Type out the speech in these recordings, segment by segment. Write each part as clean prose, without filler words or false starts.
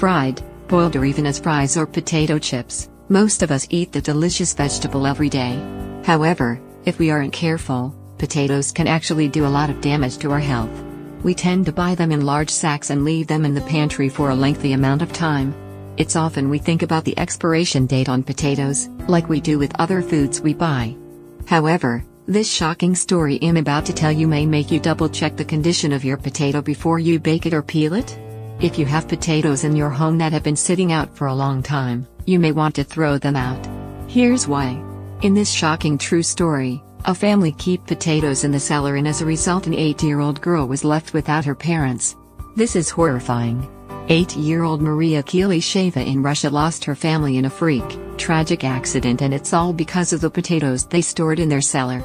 fried, boiled, or even as fries or potato chips, most of us eat the delicious vegetable every day. However, if we aren't careful, potatoes can actually do a lot of damage to our health. We tend to buy them in large sacks and leave them in the pantry for a lengthy amount of time. It's often we think about the expiration date on potatoes, like we do with other foods we buy. However, this shocking story I'm about to tell you may make you double-check the condition of your potato before you bake it or peel it. If you have potatoes in your home that have been sitting out for a long time, you may want to throw them out. Here's why. In this shocking true story, a family kept potatoes in the cellar, and as a result an 8-year-old girl was left without her parents. This is horrifying. 8-year-old Maria Kilisheva in Russia lost her family in a tragic accident, and it's all because of the potatoes they stored in their cellar.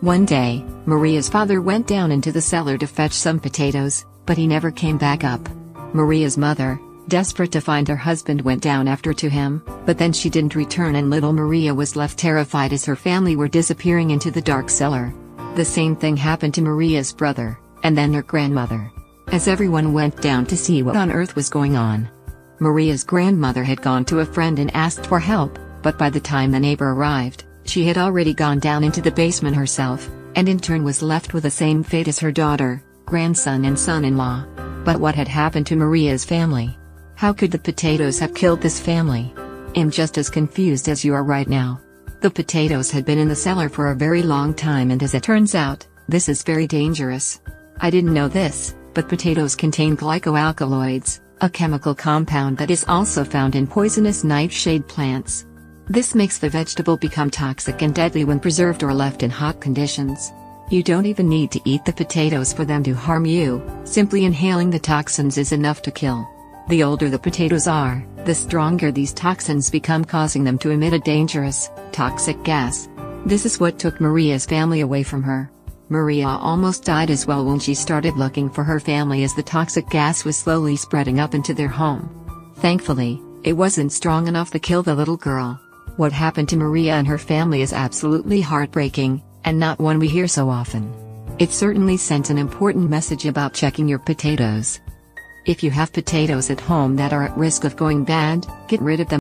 One day, Maria's father went down into the cellar to fetch some potatoes, but he never came back up. Maria's mother, desperate to find her husband, went down after to him, but then she didn't return, and little Maria was left terrified as her family were disappearing into the dark cellar. The same thing happened to Maria's brother, and then her grandmother. As everyone went down to see what on earth was going on, Maria's grandmother had gone to a friend and asked for help, but by the time the neighbor arrived, she had already gone down into the basement herself, and in turn was left with the same fate as her daughter, grandson, and son-in-law. But what had happened to Maria's family? How could the potatoes have killed this family? I'm just as confused as you are right now. The potatoes had been in the cellar for a very long time, and as it turns out, this is very dangerous. I didn't know this, but potatoes contain glycoalkaloids, a chemical compound that is also found in poisonous nightshade plants. This makes the vegetable become toxic and deadly when preserved or left in hot conditions. You don't even need to eat the potatoes for them to harm you, simply inhaling the toxins is enough to kill. The older the potatoes are, the stronger these toxins become, causing them to emit a dangerous, toxic gas. This is what took Maria's family away from her. Maria almost died as well when she started looking for her family, as the toxic gas was slowly spreading up into their home. Thankfully, it wasn't strong enough to kill the little girl. What happened to Maria and her family is absolutely heartbreaking, and not one we hear so often. It certainly sends an important message about checking your potatoes. If you have potatoes at home that are at risk of going bad, get rid of them.